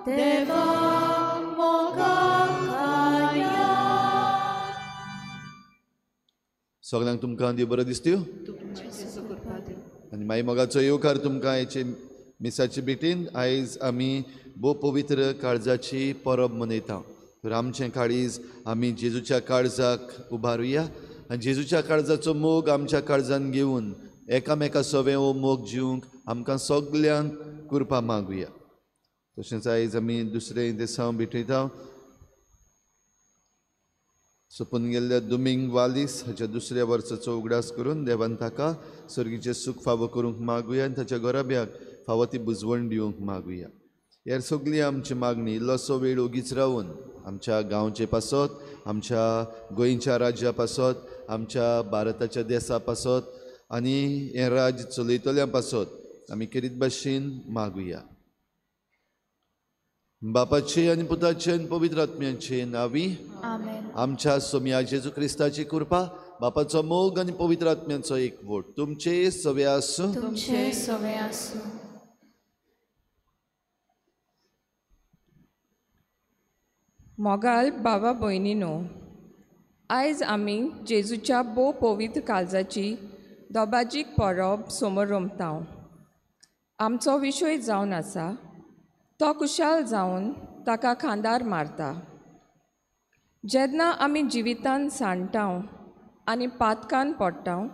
देवा मोगाक खाया. सगळ्यांक तुमकां देव बरो दिसत्यो आनी मागीर मोगाचो येवकार तुमकां हेचे मिसाचे भेटेन. आयज आमी भोव पवित्र काळजाची परब मनयता. तर आमचें काळीज आमी जेजूच्या काळजाक उबारुया आनी जेजूच्या काळजाचो मोग आमच्या काळजान घेवन एकामेका सवें हो मोग जिवंक आमकां सगल्यांक कृपा मागुया. तशेंच आयज आमी दुसरें दिसा भेटयता सोंपून गेल्ल्या दुमिंग वालीस हाच्या दुसऱ्या वर्साचो उगडास करून देवान ताका सर्गीचें सूख फावो करूंक मागुया आनी ताच्या घोराब्याक फावो ती बुजवण दिवंक मागुया. हेर सगळी आमची मागणी इल्लोसो वेळ ओगीच रावन आमच्या गांवचे पासत, आमच्या गोंयच्या राज्या पासत, आमच्या भारताच्या देशा पासत आनी हें राज्य चलयतल्या पासत आमी करीत भाशेन मागुया. बापाचे आनी पुताचे आनी पवित्र आत्म्याचे नांवी आमच्या सोम्या जेजू क्रिस्ताची कृपा, बापाचो मोग आनी पवित्र आत्म्याचो एकवट तुमचे सवे आसूं. मोगाल बाबा भयणीनो, आयज आमी जेजूच्या भोव पवित्र काळजाची दोबाजीक परब समोर रोमतांव. आमचो विशय जावन आसा तो कुशाल जावन ताका खांदार मारता. जेन्ना आमी जिवितान सांडटाव आनी पातकान पडटाव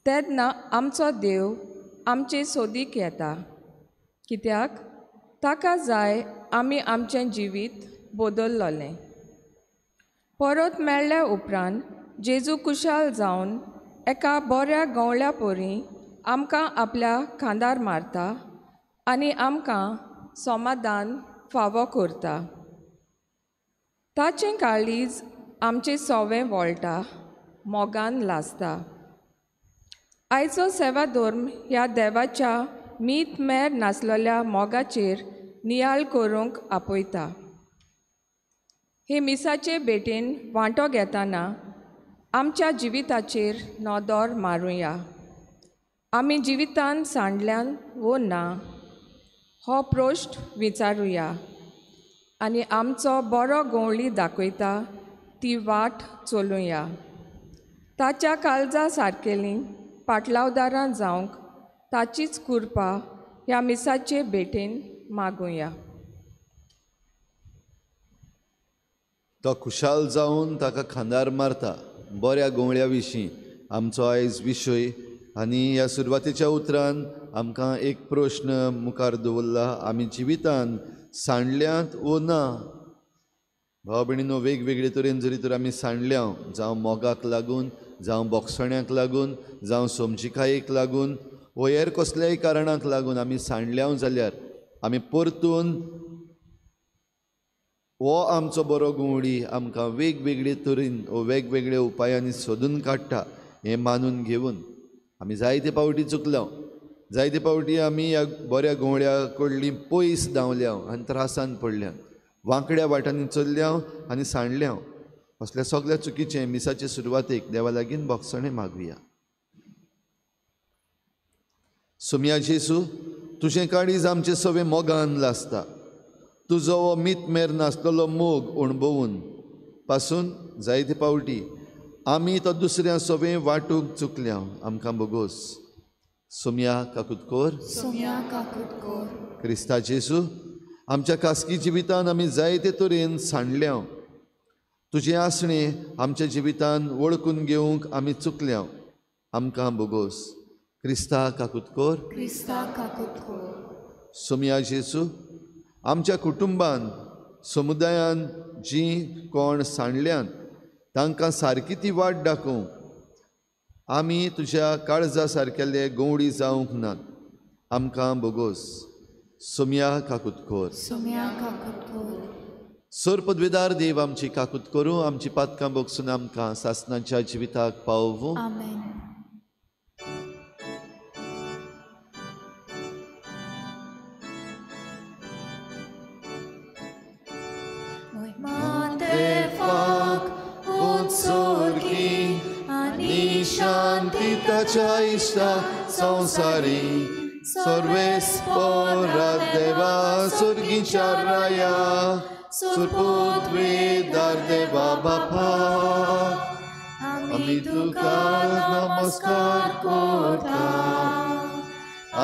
तेन्ना आमचो देव आमचे सोदीक येता. कित्याक ताका जाय आमी आमचें जिवीत बदल्लोलें. परत मेळ्ळ्या उपरांत जेजू कुशाल जावन एका बऱ्या गवळ्या पोरी आमकां आपल्या खांदार मारता आनी आमकां समाधान फावो करता. ताचें काळीज आमचें सवें वळटा, मोगान लासता. आयचो सेवा धर्म ह्या देवाच्या मीत मेर नासलेल्या मोगाचेर नियाळ करूंक आपयता. हे मिसाचे भेटेन वांटो घेतना आमच्या जिविताचेर नदर मारुया. आमी जिवितान सांडल्यान वो ना हो प्रश्न विचारुया आनी आमचो बरो गवळी दाखयता ती वाट चलुया. ताच्या काळजा सारकेलीं पाटलावदारां जावंक ताचीच कृपा ह्या मिसाचे भेटेन मागुया. तो खुशाल जावन ताका खांदार मारता बऱ्या गवळ्या विशीं आमचो आयज विशय. आनी ह्या सुरवातेच्या उतरान आमकां एक प्रश्न मुखार दवरला. आमी जिवितान सांडल्यांत वो ना? भाव भयणीनो, वेगवेगळे तरेन जरी तर आमी सांडल्या, जावं मोगाक लागून, जावं बोगसण्याक लागून, जावं समजिकायेक लागून, वो हेर कसल्याय कारणाक लागून आमी सांडल्या जाल्यार आमी परतून हो आमचो बरो गवळी आमकां वेगवेगळे तरेन वेगवेगळ्या उपायांनी सोदून काडटा हें मानून घेवन आमी जायते फावटी चुकल्या. जायते फावटी आमी ह्या बऱ्या गवळ्या कडलीं पयस धांवल्या आनी त्रासान पडल्या, वांकड्या वाटांनी चल्ल्या आनी सांडल्या. असल्या सगळ्या चुकीचें मिसाचे सुरवातेक देवा लागीं बोगसणें मागुया. सोम्या जेजू, तुजें काळीज आमचे सवें मोगान लासता. तुजो हो मीत मेर नासलेलो मोग अणभवून पासून जायते फावटी आमी तो दुसऱ्या सवें वाटूंक चुकल्या. आमकां बोगोस. सोम्या काकुतकोर, क्रिस्ता जेजू, आमच्या खासगी जिवितान आमी जायते तरेन सांडल्या. तुजें आसणें आमच्या जिवितान वळखून घेवंक आमी चुकल्या. आमकां बोगोस. क्रिस्ता काकुतकोर, सोम्या जेजू, आमच्या कुटुंबान समुदायान जीं कोण सांडल्यात तांकां सारकी ती वाट दाखोवंक आमी तुज्या काळजा सारकेले गवळी जावंक नात. आमकां बोगोस. सोम्या काकुतकोर, सोर पदवेदार देव आमची काकूत करूं, आमची पातकां बोगसून आमकां सासणाच्या जिविताक पावूं. शांती ताच्या इश्टा संसारी सर्वेस्परा देवा सुर्गीच्या राया सुरपुत्वेदार देवा बापा आमी तुका नमस्कार करता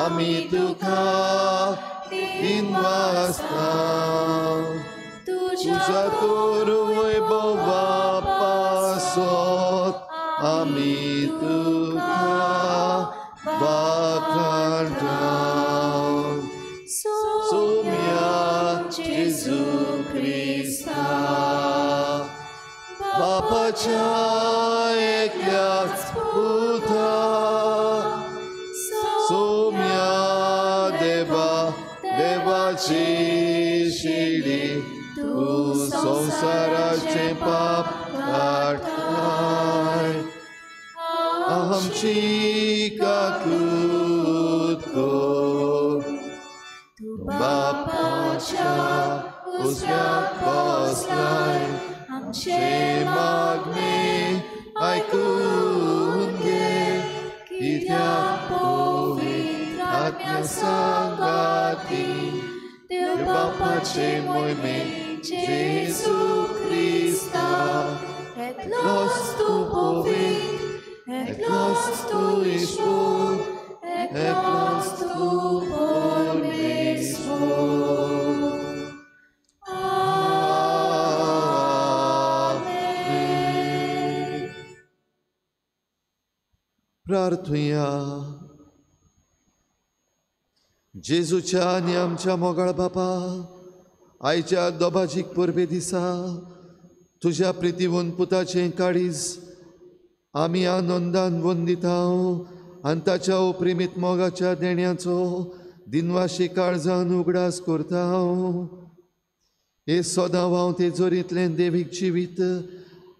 आमी तुका दिन वाजता तुझ्या तोर वैभवा पासत आमी तुका वाखाणटा सोम्या जेजू क्रिस्ता बापाच्या एकल्याच पुता सोम्या देवाची शिडी तू संसाराचे पाप काढताय आमची काकूत कर तू बापाच्या उजव्याक बसलाय आमचे मागणे ऐकून घे कित्याक पवित्र आत्म्या सांगाती देव बापाचे मोहिमे जेजू क्रिस्ता एकलोच तू पवित्र एकलोच तू ईश्वर एकलोच तू परमेश्वर आमेन. प्रार्थुया. जेजूच्या आनी आमच्या मोगाळ बापा आयच्या दोबाजीक परबे दिसा तुझ्या प्रितीवून पुताचें काळीज आमी आनंदान वंदिता आनी ताच्या ओप्रेमीत मोगाच्या देण्याचो दिनवाशी काळजान उगडास करता. हे सदां हांव ते जोरींतलें देवीक जिवीत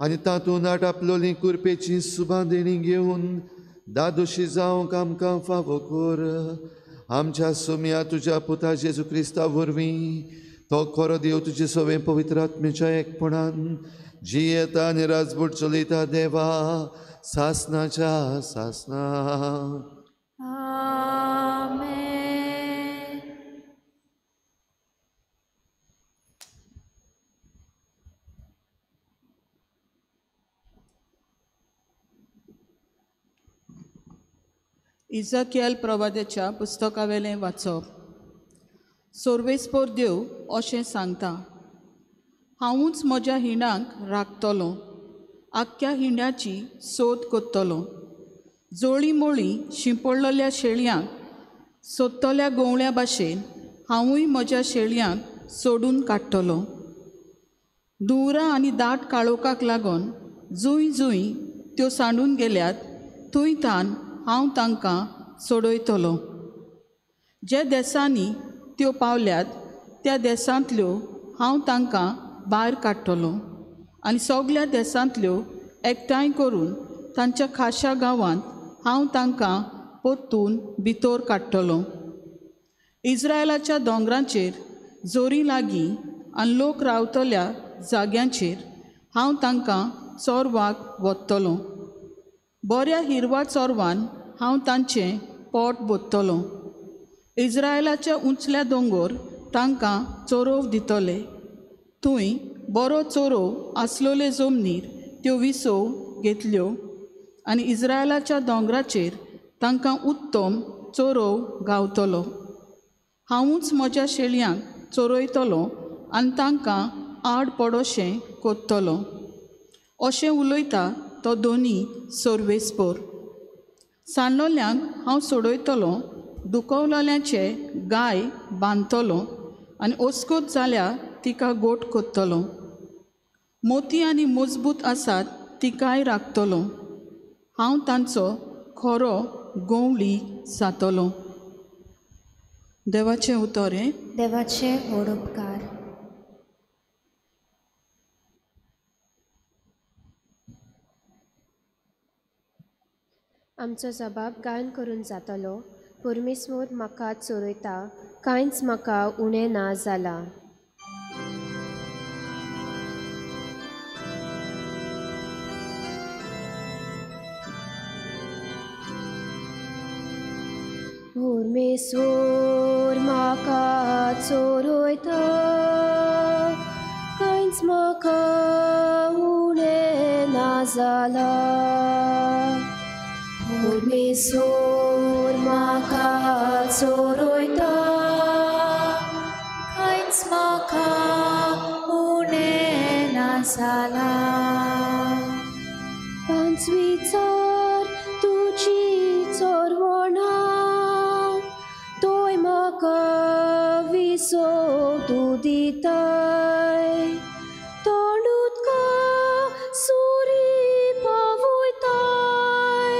आनी तातूंत आटापलोली कुरपेची सुबां देणी घेवन दादोशी जावंक आमकां फावो कर. आमच्या सोम्या तुज्या पुता जेजू क्रिस्ता वरवीं तो खरो देव तुजे सवें पवित्र आत्म्याच्या एकपणान जियेता आनी राजबूट चलयता देवा सासनाच्या सासना. आमेन. इजकियल प्रवाद्याच्या पुस्तकावेलें वाचप. सोर्वेस्पोर देव अशें सांगता, हांवूच म्हज्या हिंडांक राखतलों, आख्ख्या हिंड्याची सोद कोत्तलों. जोळी मोळी शिंपडलेल्या शेळयांक सोदतल्या गोवळ्या भाशेन हांवूय म्हज्या शेळयांक सोडून काडटलों. दुवरां आनी दाट काळोखाक लागून जुंय जुंय त्यो सांडून गेल्यात थंय थान हांव तांकां सोडयतलों. जे देसांनी त्यो पावल्यात त्या देसांतल्यो हांव तांकां भायर काडटलों आनी सगळ्या देसांतल्यो एकठांय करून तांच्या खाशा गांवांत हांव तांकां पोत्तून भितर काडटलों. इस्रायलाच्या दोंगरांचेर जोरी लागीं आनी लोक रावतल्या जाग्यांचेर हांव तांकां चोरवाक व्हरतलों. बऱ्या हिरवा चोरवान हांव तांचें पोट भरतलों. इस्रायलाच्या उंचल्या दोंगर तांकां चोरोव दितले. थंय बरो चोरोव आसलोले जमनीर त्यो विसव घेतल्यो आनी इस्रायलाच्या दोंगराचेर तांकां उत्तम चोरोव गावतलो. हांवूच म्हज्या शेळयांक चोरयतलों आनी तांकां आड पडोशें कोत्तलों. अशें उलयता तो दोनी सोर्वेस्पोर. सांडलोल्यांक हांव सोडयतलों, दुखवलोल्यांचे गाय बांदतलों आनी ओस्कोत जाल्यार तिका गोठ कोत्तलों. मोती आनी मजबूत आसात तिकाय राखतलों. हांव तांचो खरो गोवळी जातलों. देवाचें उतोरें. देवाचे व्हड उपकार. आमचो जबाब गायन करून जातलो. परमेश्वर म्हाका चोरयता, कांयच म्हाका उणें ना जालां. परमेश्वर म्हाका चोरयता कांयच म्हाका उणें ना जाला परमेश्वर म्हाका चोरयता कांयच म्हाका उणें ना जाला पांच विचार तुजी चोरवणा तोय म्हाका विसो तूं दिताय तोंडूत का सुरी पावयताय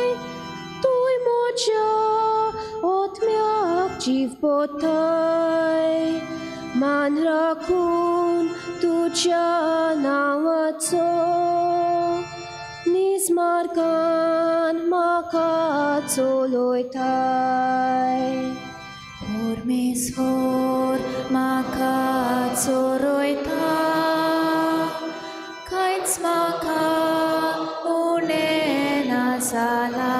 तूय म्हज्या ओतम्याक जीव पोताय मान राखून तुज्या नांवाचो निजमार्गान म्हाका चलयताय परमेश्वर म्हाका चोरयता कांयच म्हाका उणें ना जाला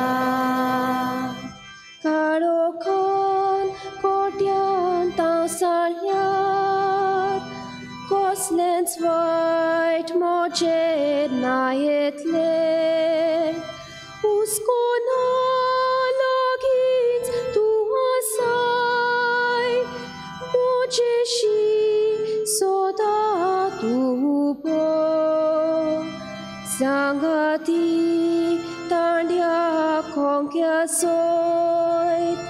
काळोखान कोट्यान तांसाळ्यार कसलेंच वायट म्हजेर ना येतलें हुस्को ना लागींच तूं आसाय म्हजेशी सदां तूं उबो सांगाती तांड्या खोंक्या सयत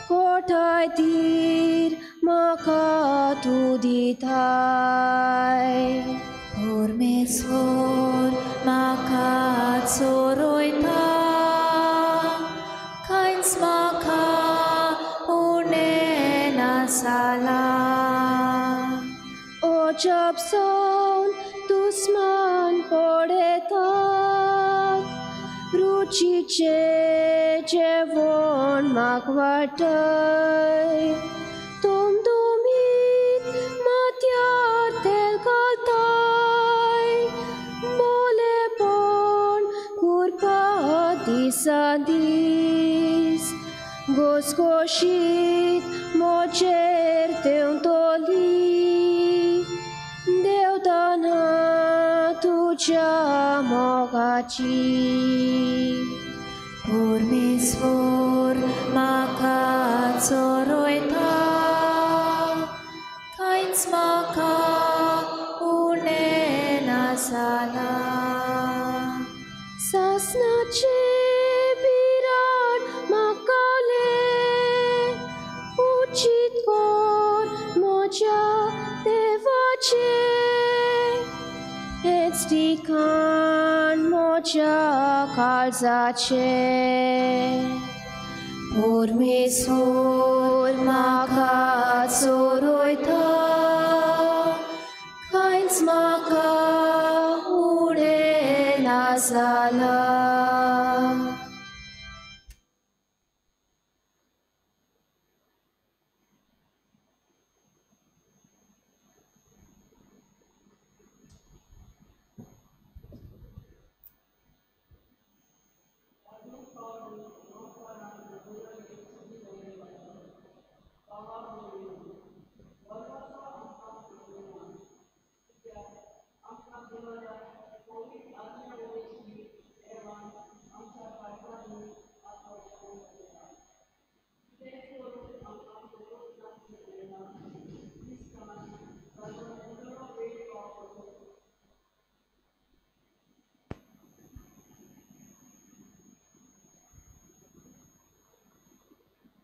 कोठाय तीर म्हाका तूं दिताय परमेश्वर म्हाका चोरयता कांयच म्हाका उणें ना जाला अजाप जावन दुस्मान पडयतात रुचीचें जेवण म्हाका वाटय तोमतोमीत माथ्यार तेल घालताय बोलेपण करपा दिसान दीस घोसघोशीत म्हजेर देंवतली देवताना तुज्या मोगाची परमेश्वर म्हाका चोरयता कांयच म्हाका उणें ना जाला सासणाचे बिराड म्हाका उचित कोर म्हज्या देवाचे हेच ठिकाण म्हज्या काळजाचे परमेश्वर म्हाका चोरयता कांयच म्हाका उणें ना जाला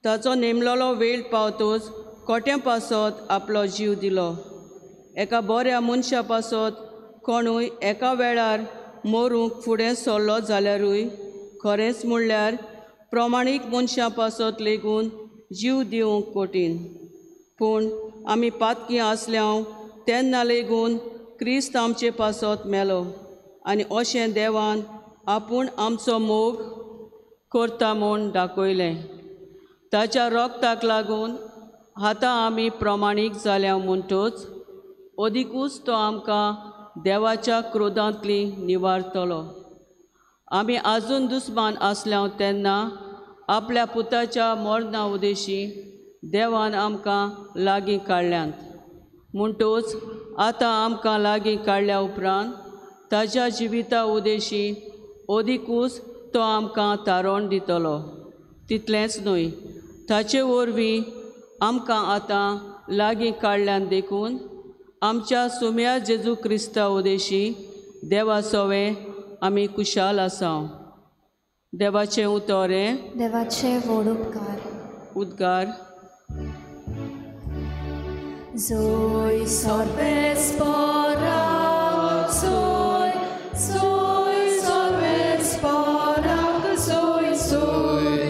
ताचो नेमलोलो वेळ पावतोच कोट्यां पासत आपलो जीव दिलो एका बऱ्या मनशा पासत कोणूय एका वेळार मरूंक फुडें सरलो जाल्यारूय खरेंच म्हणल्यार प्रमाणीक मनशा पासत लेगून जीव दिवंक कठीण पूण आमी पातकी आसल्याव तेन्ना लेगून क्रिस्त आमचे पासत मेलो आनी अशें देवान आपूण आमचो मोग करता म्हूण दाखयलें ताच्या रोगताक लागून आतां आमी प्रमाणीक जाल्या म्हणटच अदिकूच तो आमकां देवाच्या क्रोधांतली निवारतलो आमी आजून दुस्मान आसल्याव तेन्ना आपल्या पुताच्या मरणा उदेशी देवान आमकां लागीं काडल्यांत. म्हणटूच आतां आमकां लागीं काडल्या उपरांत ताच्या जिविता उदेशी ओदिकूच तो आमकां तारण दितलो. तितलेंच न्हय, ताचे वरवीं आमकां आतां लागीं काडल्यान देखून आमच्या सुम्या जेजू क्रिस्ता उदेशी देवा सोवे आमी कुशाल आसाव. देवाचें उतोरें देवाचे व्हड उपकार. उद्गार. Zoe sorbes porak, Zoe, Zoe sorbes porak, Zoe, Zoe,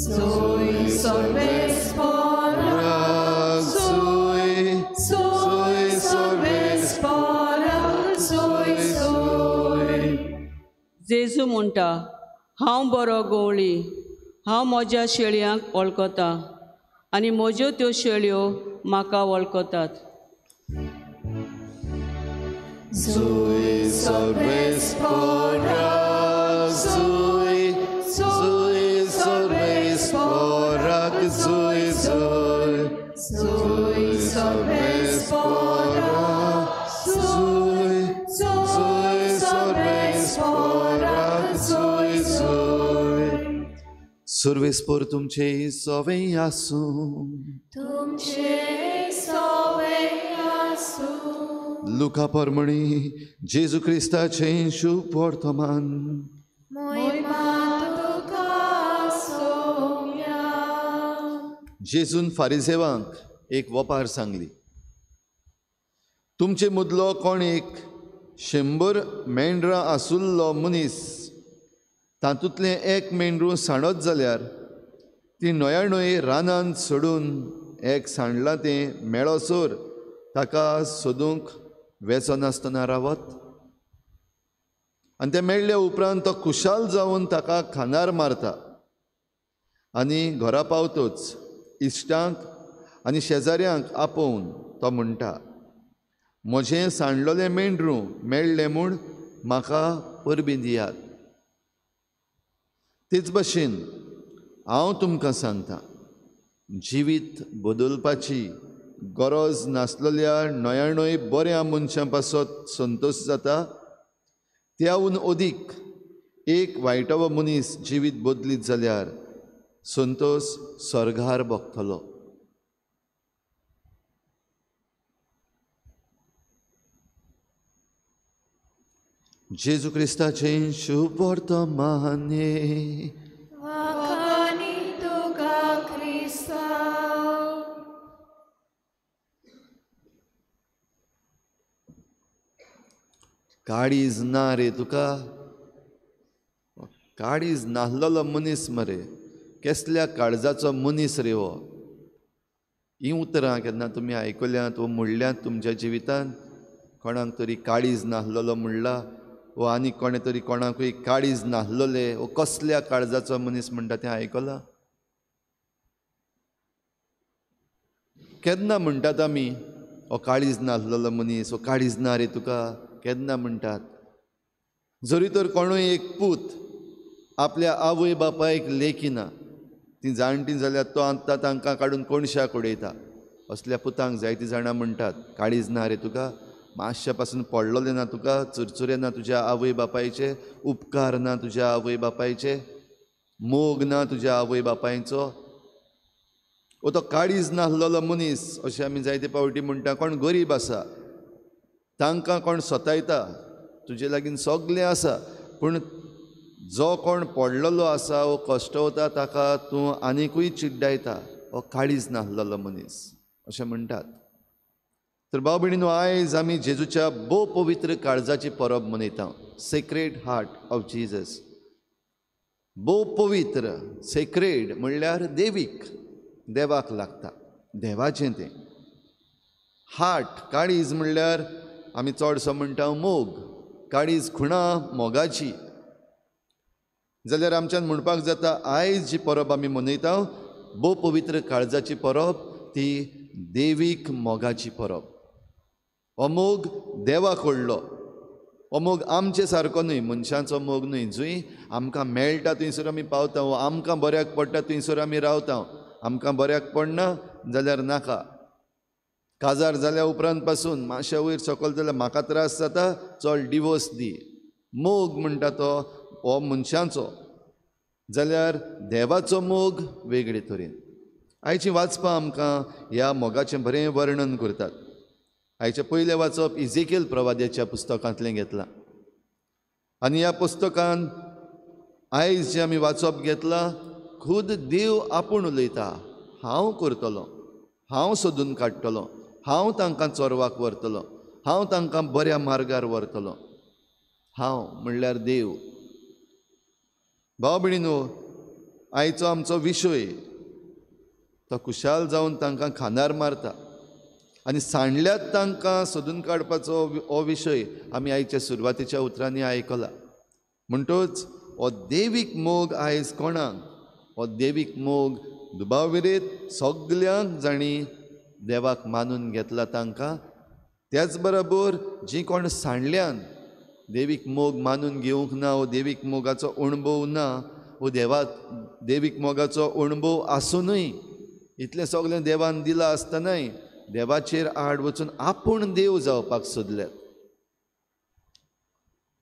Zoe sorbes porak, Zoe, Zoe sorbes porak, Zoe, Zoe. जेजू म्हणटा, हांव बरो गवळी, हांव म्हज्या शेळयांक वळखतां आनी म्हज्यो त्यो शेळयो म्हाका वळखतात. Zoe sorbes porak, Zoe, Zoe sorbes porak, Zoe, Zoe, Zoe sorbes porak, Zoe, Zoe sorbes porak, Zoe, Zoe. Survespor तुमचे सोवे आसूं. तुमचे सोवे आसूं. लुका परमणी जेजू क्रिस्ताचे शुभ वर्तमान. मोहिमा तुका सोम्या. जेजून फारिसेवांक एक वपार सांगली. तुमचे मदलो कोण एक 100 मेंढरां आसुल्लो मनीस तातूंतलें एक मेंढरूं सांडत जाल्यार ती न्हय रानांत सोडून एक सांडलां तें मेळोसोर ताका सोदूंक वेचो नासतना रावत. आनी तें मेळ्ळ्या उपरांत तो खुशाल जावन ताका खांदार मारता आनी घरा पावतोच इश्टांक आनी शेजाऱ्यांक आपोवन तो म्हणटा, म्हजें सांडलोलें मेंढरूं मेळ्ळें म्हूण म्हाका परबीं दियात. तेच भाशेन हांव तुमकां सांगतां, जिवीत बदलपाची गरज नासलेल्या न्हय बऱ्या मनशां पासत संतोश जाता, त्याहून अदीक एक वायटवो मनीस जिवीत बदलीत जाल्यार संतोश स्वर्गार भोगतलो. जेजू क्रिस्ताचे शुभ वर्तमान. वाखाणी तुका क्रिस्ता. काळीज ना रे तुका. काळीज नाहलोलो मनीस मरे. कसल्या काळजाचो मनीस रे हो. ही उतरां केन्ना तुमी आयकल्यांत वा म्हणल्यांत तुमच्या जिवितांत? कोणाक तरी काळीज नाहलोलो म्हणला वा आनी कोणे तरी कोणाकूय काळीज नाहलोले वो कसल्या काळजाचो मनीस म्हणटा तें आयकलां? केन्ना म्हणटात आमी हो काळीज नाहलोलो मनीस, हो काळीज ना रे तुका, केन्ना म्हणटात? जरी तर कोणूय एक पूत आपल्या आवय बापायक लेखिना, ती जाणटी जाल्यार तो आतां तांकां काडून कोणशाक उडयता. असल्या पुतांक जायतीं जाणां म्हणटात, काळीज ना रे तुका, मातशे पासून पडलोलें ना तुका, चुरचुरे ना तुज्या आवय बापायचे, उपकार ना तुज्या आवय बापायचे, मोग ना तुज्या आवय बापायचो. वो तो काळीज नाहलोलो मनीस अशें आमी जायते पावटी म्हणटा. कोण गरीब आसा तांकां कोण सतायता, तुजे लागीं सगलें आसा, पूण जो कोण पडलेलो आसा वो कश्टवता ताका तूं आनिकूय चिड्डायता, हो काळीज नाहलोलो मनीस अशें म्हणटात. तर भाव भयणीनो, आयज आमी जेजूच्या भोव पवित्र काळजाची परब मनयता, सेक्रेड हार्ट ऑफ जीजस. भोव पवित्र, सेक्रेड म्हणल्यार देवीक, देवाक लागता, देवाचें तें. हार्ट, काळीज म्हणल्यार आमी चडसो म्हणटा मोग. काळीज खुणा मोगाची. जाल्यार आमच्यान म्हणपाक जाता, आयज जी परब आमी मनयता भोव पवित्र काळजाची परब, ती देवीक मोगाची परब. हो मोग देवाक ओडलो हो मोग आमचे सारको न्हय, मनशांचो मोग न्हय. जंय आमकां मेळटा थंयसर आमी पावता, वो आमकां बऱ्याक पडटा थंयसर आमी रावता. आमकां बऱ्याक पडना जाल्यार नाका. काजार जाल्या उपरांत पासून मातशें वयर सकयल जाल्यार म्हाका त्रास जाता, चल डिवोर्स दी. मोग म्हणटा तो हो मनशांचो. जाल्यार देवाचो मोग वेगळे तरेन. आयची वाचपां आमकां ह्या मोगाचें बरें वर्णन करतात. आयचें पयलें वाचप इजेकिएल प्रवाद्याच्या पुस्तकांतलें घेतलां. आनी ह्या पुस्तकांत आयज जें आमी वाचप घेतलां, खुद देव आपूण उलयता. हांव करतलों, हांव सोदून काडटलों, हांव तांकां चोरवाक व्हरतलों, हांव तांकां बऱ्या मार्गार व्हरतलों. हांव म्हणल्यार देव. भाव भयणीनो, आयचो आमचो विशय तो खुशाल जावन तांकां खांदार मारता आनी सांडल्यात तांकां सोदून काडपाचो हो विशय आमी आयच्या सुरवातेच्या उतरांनी आयकला. म्हणटच हो देवीक मोग आयज कोणाक? हो देवीक मोग दुबाविरीत सगल्यांक जाणी देवाक मानून घेतला तांकां. त्याच बरोबर जीं कोण सांडल्यान देवीक मोग मानून घेवंक ना, वो देवीक मोगाचो अणभव ना, वो देवीक मोगाचो अणभव आसूनय इतलें सगळें देवान दिलां आसतनाय देवाचेर आड वचून आपूण देव जावपाक सोदल्यात.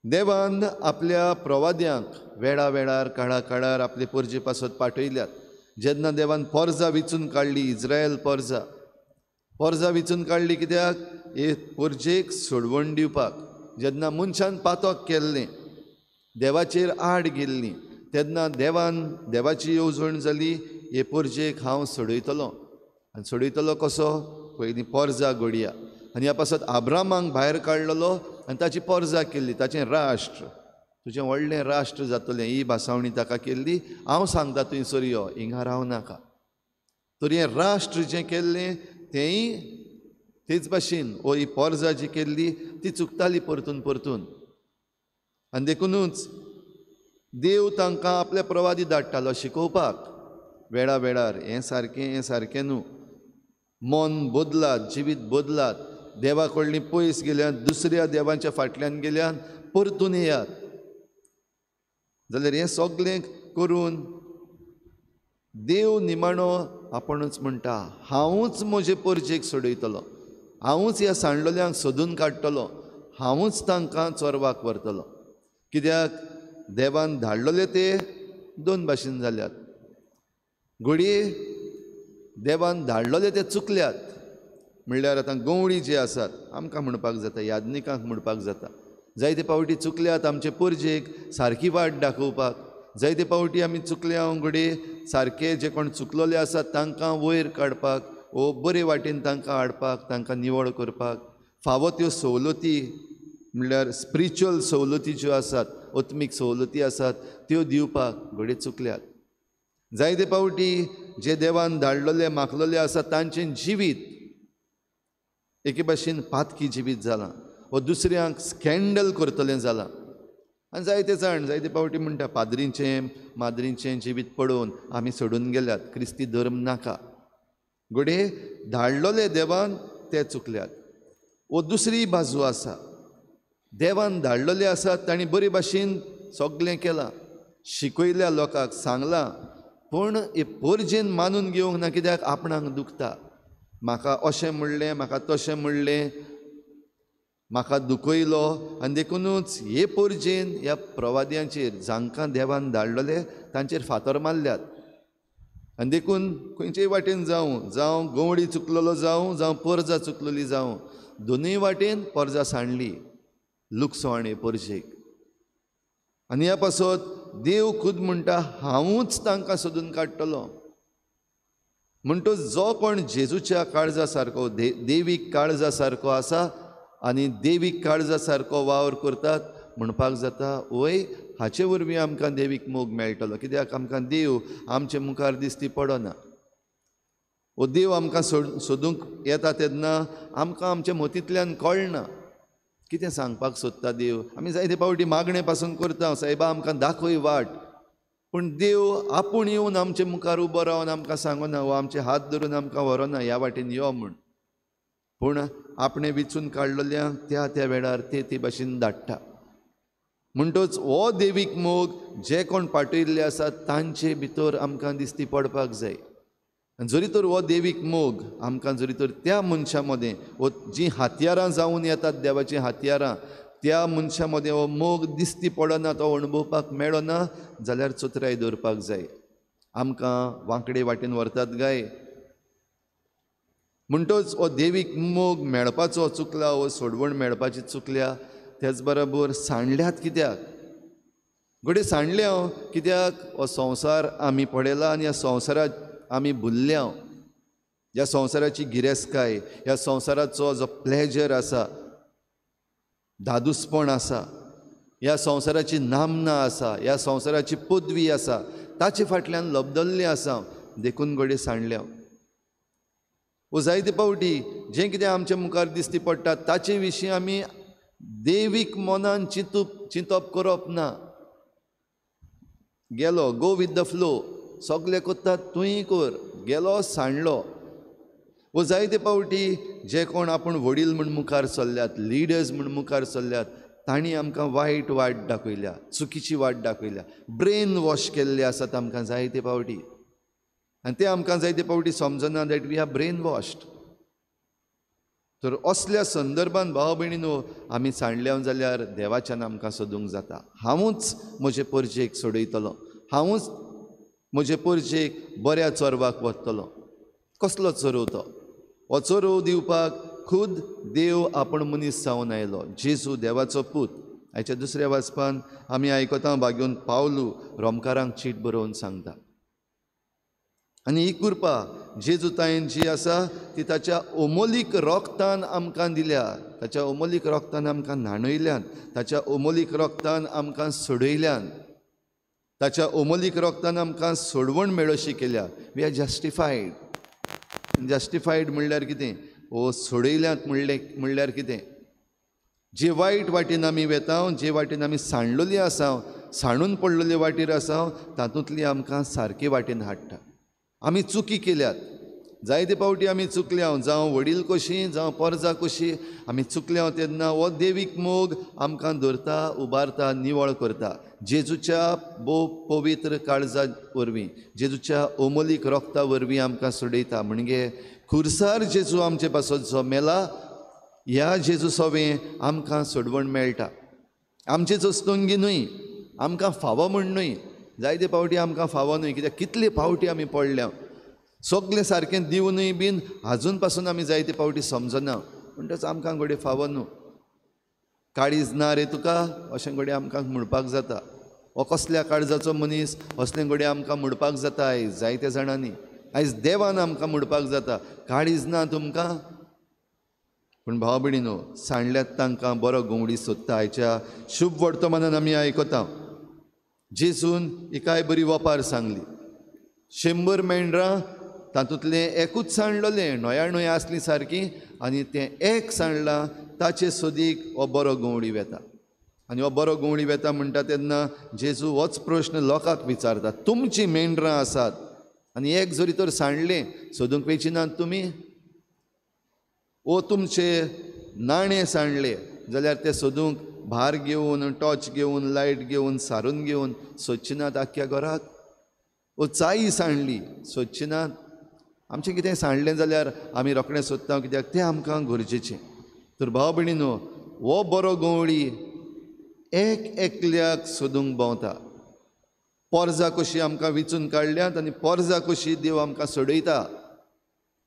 देवान आपल्या प्रवाद्यांक वेळा वेळार काळा काळार आपले परजे पासत पाठयल्यात. जेन्ना देवान पोरजां विचून काडली, इज्रायल पोरजां विचून काडली कित्याक? हे परजेक सोडवण दिवपाक. जेन्ना मनशान पातक केल्लें, देवाचेर आड गेल्लीं, तेन्ना देवाची येवजण जाली, हे परजेक हांव सोडयतलों. आनी सोडयतलो कसो? पयलीं पोरजां घडया. आनी ह्या पासत आब्रामांक भायर काडलेलो आनी ताची पोरजां केल्ली, ताचें राष्ट्र. तुजें व्हडलें राष्ट्र जातलें, ही भासावणी ताका केल्ली. हांव सांगता थंयसर यो, हिंगा राव नाका. तरी हें राष्ट्र जें केल्लें तेंय तेच भाशेन हो ही पोरजां जी केल्ली ती चुकताली परतून परतून. आनी देखूनच देव तांकां आपले प्रवादी धाडटालो शिकोवपाक वेळा वेळार. हें सारकें न्हू. मन बदलात, जिवीत बदलात. देवा कडलीं पयस गेल्यान, दुसऱ्या देवांच्या फाटल्यान गेल्यान परतून येयात. जाल्यार हें सगळें करून देव निमाणो आपुणूच म्हणटा, हांवूच म्हजे परजेक सोडयतलो, हांवूच ह्या सांडलोल्यांक सोदून काडटलो, हांवूच तांकां चोरवाक व्हरतलो. कित्याक देवान धाडलेले ते दोन भाशेन जाल्यात. घडये देवान धाडलेले ते चुकल्यात. म्हणल्यार आतां गवळी जे आसात, आमकां म्हणपाक जाता, याज्ञिकांक म्हणपाक जाता, जायते पावटी चुकल्यात आमचे परजेक सारकी वाट दाखोवपाक. जायते पावटी आमी चुकल्या घडये सारके जे कोण चुकलोले आसात तांकां वयर काडपाक, वो बरे वाटेन तांकां हाडपाक, तांकां निवळ करपाक. फावो त्यो सवलती म्हणल्यार स्पिरिच्युअल सवलती ज्यो आसात, आत्मीक सवलती आसात, त्यो दिवपाक घडये चुकल्यात. जायते पावटी जे देवान धाडलेले मागलेले आसा तांचें जिवीत एके भाशेन पातकी जिवीत जालां, वो दुसऱ्यांक स्कॅन्डल करतलें जालां. आनी जायते जाण जायते पावटी म्हणटा, पाद्रींचें माद्रींचें जिवीत पळोवन आमी सोडून गेल्यात, क्रिस्ती धर्म नाका. घडये धाडलेले देवान ते चुकल्यात. वो दुसरी बाजू आसा, देवान धाडलेले आसात तांणी बरे भाशेन सगळें केलां, शिकयल्या लोकांक सांगलां, पूण हे परजेन मानून घेवंक ना. कित्याक आपणाक दुखता, म्हाका अशें म्हणलें, म्हाका तशें म्हणलें, म्हाका दुखयलो. आनी देखूनच हे परजेन ह्या प्रवाद्यांचेर जांकां देवान धाडलेले तांचेर फातर मारल्यात. आनी देखून खंयचेय वाटेन जावं गवळी चुकलेलो जावं परजां चुकलेलीं जावं, दोनूय वाटेन परजां सांडली लुकसाण हे परजेक. आनी ह्या पासत देव खुद म्हणटा, हांवूच तांकां सोदून काडटलो. म्हणटच जो कोण जेजूच्या काळजा सारको, देवीक काळजा सारको आसा आनी देवीक काळजा सारको वावर करतात, म्हणपाक जाता वय हाचे वरवीं आमकां देवीक मोग मेळटलो. कित्याक आमकां देव आमचे मुखार दिसती पडना. वो देव आमकां सोदूंक येता तेन्ना आमकां आमच्या मतींतल्यान कळना कितें सांगपाक सोदता देव. आमी जायते पावटी मागणे पासून करता, सायबा आमकां दाखय वाट. पूण देव आपूण येवन आमचे मुखार उबो रावन आमकां सांगना, वो आमचे हात धरून आमकां व्हरना ह्या वाटेन यो म्हूण. पूण आपणे विचून काडलेल्यांक त्या वेळार ते भाशेन धाडटा. म्हणटच हो देवीक मोग जे कोण पाटयल्ले आसात तांचे भितर आमकां दिसती पडपाक जाय. आनी जरी तर हो देवीक मोग आमकां जरी तर त्या मनशा मदें वो जीं हातयारां जावन येतात देवाचीं हातयारां त्या मनशा मदें हो मोग दिसती पडना, तो अणभवपाक मेळना जाल्यार चतराय दवरपाक जाय. आमकां वांकडे वाटेन व्हरतात गाय. म्हणटच हो देवीक मोग मेळपाचो चुकला, हो सोडवण मेळपाची चुकल्या. तेच बरोबर सांडल्यात कित्याक? घडये सांडले हांव कित्याक? हो संवसार आमी पळयला आनी ह्या संवसारात आमी भुल्ल्या. ह्या संवसाराची गिरेस्तकाय, ह्या संवसाराचो जो प्लेजर आसा, धादुसपण आसा, ह्या संवसाराची नामना आसा, ह्या संवसाराची पदवी आसा, ताचे फाटल्यान लबदल्ले आसा देखून घडये सांडल्या. वो जायते पावटी जें कितें आमच्या मुखार दिसती पडटा ताचे विशीं आमी देवीक मनान चिंतप करप ना. गेलो गो विथ द फ्लो, सगळें कोत्ता तूंय कर, गेलो सांडलो. वो जायते पावटी जे कोण आपूण वडील म्हूण मुखार चल्ल्यात, लिडर्स म्हूण मुखार चल्ल्यात, तांणी आमकां वायट वाट दाखयल्या, चुकीची वाट दाखयल्या, ब्रेन वॉश केल्ले आसात आमकां जायते पावटी. आनी ते आमकां जायते पावटी समजना that we are brainwashed. तर असल्या संदर्भान भाव भयणीनो आमी सांडल्या जाल्यार देवाच्यान आमकां सोदूंक जाता. हांवूच म्हजे परजेक सोडयतलो, हांवूच म्हजे परजेक बऱ्या चोरवाक वतलो. कसलो चोरव तो? हो चोरव दिवपाक खुद देव आपूण मनीस जावन आयलो, जेजू देवाचो पूत. हाच्या दुसऱ्या वाचपान आमी आयकता भाग्यून पावलू रोमकारांक चीट बरोवन सांगता. आनी ही कृपा जेजू तायेन जी आसा ती ताच्या ओमोलीक रोगतान आमकां दिल्या, ताच्या ओमोलीक रोगतान आमकां न्हाणयल्यान, ताच्या ओमोलीक रोगतान आमकां सोडयल्यान, ताच्या ओमोलीक रोगतान आमकां सोडवण मेळोशी केल्या. वी आर जस्टिफायड. जस्टिफायड म्हणल्यार कितें? ओ सोडयल्यात म्हणल्यार कितें? जे वायट वाटेन आमी वेता, जे वाटेन आमी सांडलोली आसा, सांडून पडलेले वाटेर आसा, तातूंतली आमकां सारके वाटेन हाडटा. आमी चुकी केल्यात, जायते पावटी आमी चुकल्या, जावं वडील कशीं जावं परजा कशीं आमी चुकल्या. तेन्ना हो देवीक मोग आमकां धरता, उबारता, निवळ करता. जेजूच्या पवित्र काळजा वरवीं, जेजूच्या ओमोलीक रोगता वरवीं आमकां सोडयता. म्हणजे खुर्सार जेजू आमचे पासत जो मेला, ह्या जेजू सोवें आमकां सोडवण मेळटा. आमचे जोस्तोंगी न्हय, आमकां फावो म्हण न्हय. जायते पावटी आमकां फावो न्हय, कित्याक कितले फावटी आमी पडल्या. सगळें सारकें दिवनूय बीन आजून पासून आमी जायते पावटी समजना. म्हणटच आमकां घडये फावो न्हू. काळीज ना रे तुका अशें घडये आमकां म्हणपाक जाता. हो कसल्या काळजाचो मनीस असलें घडये आमकां म्हणपाक जाता. आयज जायत्या जाणांनी, आयज देवान आमकां म्हणपाक जाता काळीज ना तुमकां. पूण भाव भयणीनो, सांडल्यात तांकां बरो गोवडी सोदता. आयच्या शुभ वर्तमानान आमी आयकता जेजून एकाय बरी वपार सांगली. 100 मेंढरां, तातूंतलें एकूच सांडलोलें, नोया आसली सारकी, आनी तें एक सांडलां. ताचे सोदीक हो बरो गोवडी वेता. आनी हो बरो गोवडी वेता म्हणटा तेन्ना जेजू होच प्रश्न लोकांक विचारता, तुमचीं मेंढरां आसात आनी एक जरी तर सांडलें, सोदूंक वेचिनात तुमी? ओ तुमचे नाणे सांडले जाल्यार ते सोदूंक भार घेवन, टॉर्च घेवन, लायट घेवन, सारून घेवन सोदचिनात आख्ख्या घराक? ओ चाई सांडली, सोदचिनात? आमचें कितें सांडलें जाल्यार आमी रोखडें सोदता, कित्याक तें आमकां गरजेचें. तर भाव भयणीनो, हो बरो गोवडी एक एकल्याक सोदूंक भोंवता. पोरजां कशीं आमकां विचून काडल्यात आनी पोरजां कशीं देव आमकां सोडयता.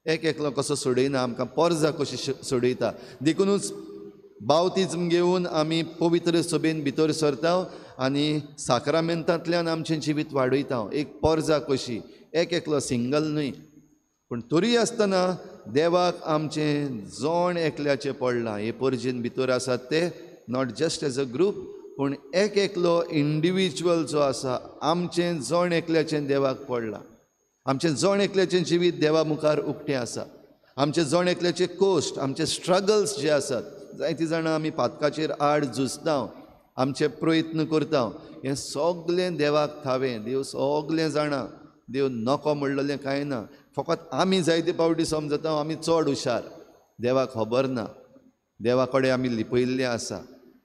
एक एकलो कसो सोडयना, आमकां पोरजां कशीं सोडयता. देखूनच बावतिजम घेवन आमी पवित्र सभेन भितर सरता आनी साक्रामेंतांतल्यान आमचें जिवीत वाडयता. एक पोरजा कशी, एक एकलो सिंगल न्हय. पूण तरी आसतना देवाक आमचें जोण एकल्याचें पडलां. हे परजेन भितर आसात ते not just as a group, पूण एक एकलो इंडिविज्युअल जो आसा, आमचें जोण एकल्याचें देवाक पडलां. आमचें जोण एकल्याचें जिवीत देवा मुखार उक्तें आसा. आमचें जोण एकल्याचें कोश्ट, आमचे स्ट्रगल्स जे आसात, जायतीं जाणां आमी पातकाचेर आड झुजता, आमचे प्रयत्न करता, हें सगलें देवाक थावें. देव सगलें जाणा. देव नको म्हणलेलें कांय ना. फकत आमी जायते पावटी समजता आमी चड हुशार. देवाक खबर ना. देवा कडेन आमी लिपयल्ले आसा.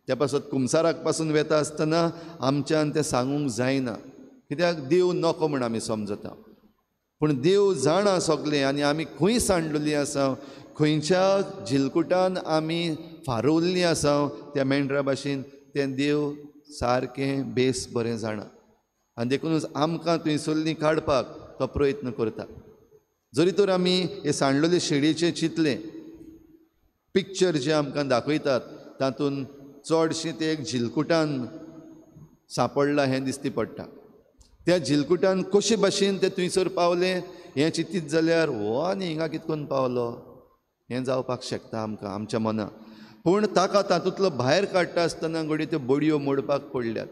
त्या पासत कुमसाराक पासून वेता आसतना आमच्यान तें सांगूंक जायना, कित्याक देव नको म्हूण आमी समजता. पूण देव जाणा सगलें आनी आमी खंय सांडलेलीं आसा, खंयच्या झिलकुटान आमी फारोल्लीं आसा त्या मेंढरा भाशेन तें देव सारकें बेस बरें जाणा. आनी देखूनच आमकां थंयसरलीं काडपाक तो प्रयत्न करता. जरी तर आमी हे सांडलेले शेळयेचें चिंतलें, पिक्चर जे आमकां दाखयतात तातूंत चडशें तें एक झिलकुटान सांपडलां हें दिश्टी पडटा. त्या झिलकुटान कशे भाशेन ते थंयसर पावले हें चिंतीत जाल्यार हो आनी हिंगा कितकोन पावलो हें जावपाक शकता आमच्या मनां. पूण ताका तातूंतलो भायर काडटा आसतना घडये त्यो बडयो मोडपाक पडल्यात,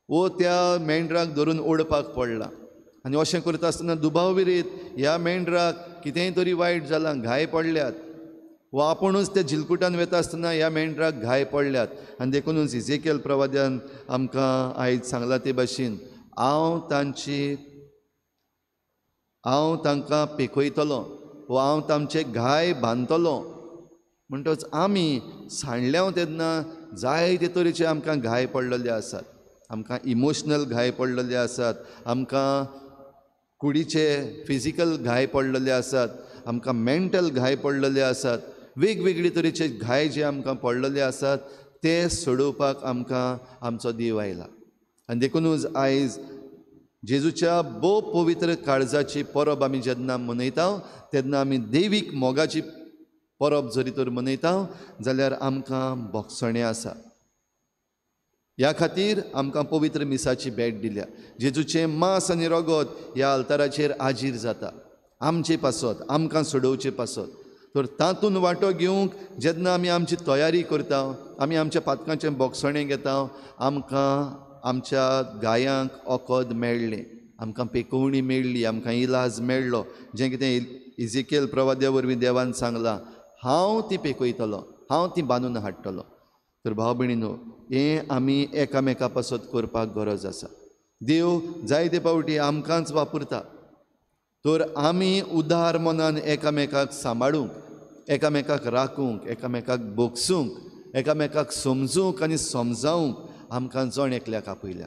वो त्या मेंढराक धरून ओडपाक पडला. आनी अशें करता आसतना दुबाव विरीत ह्या मेंढराक कितेंय तरी वायट जालां, घाय पडल्यात, वो आपुणूच त्या झिलकुटान वता आसतना ह्या मेंढराक घाय पडल्यात. आनी देखूनच इजेकियल प्रवाद्यान आमकां आयज सांगलां ते भाशेन हांव तांकां पेकयतलों, वो हांव तांचे घाय बांदतलों. म्हणटच आमी सांडल्या तेन्ना जायते तरेचे आमकां घाय पडलेले आसात. आमकां इमोशनल घाय पडलेले आसात, आमकां कुडीचे फिजिकल घाय पडलेले आसात, आमकां मेंटल घाय पडलेले आसात. वेगवेगळे तरेचे घाय जे आमकां पडलेले आसात ते सोडोवपाक आमकां आमचो देव आयला. आनी देखूनच आयज जेजूच्या भोव पवित्र काळजाची परब आमी जेन्ना मनयता तेन्ना आमी देवीक मोगाची परब जरी तर मनयता जाल्यार आमकां भोगसणें आसा. ह्या खातीर आमकां पवित्र मिसाची भेट दिल्या. जेजूचें मांस आनी रगत ह्या आल्ताराचेर आजीर जाता आमचे पासत, आमकां सोडोवचे पासत. तर तातूंत वांटो घेवंक जेन्ना आमी आमची तयारी करता, आमी आमच्या पातकांचें भोगसणें घेता, आमकां आमच्या गायांक ओकोद मेळ्ळें, आमकां पेकोवणी मेळ्ळी, आमकां इलाज मेळ्ळो. जें कितें इजेकियल प्रवाद्या वरवीं देवान सांगलां, हांव ती पेकयतलों, हांव ती बांदून हाडटलों. तर भाव भयणीनो, हें आमी एकामेका पासत करपाक गरज आसा. देव जायते फावटी आमकांच वापरता. तर आमी उदार मनान एकामेकाक सांबाळूंक, एकामेकाक राखूंक, एकामेकाक बोगसूंक, एकामेकाक समजूंक आनी समजावंक आमकां जण एकल्याक आपयल्या.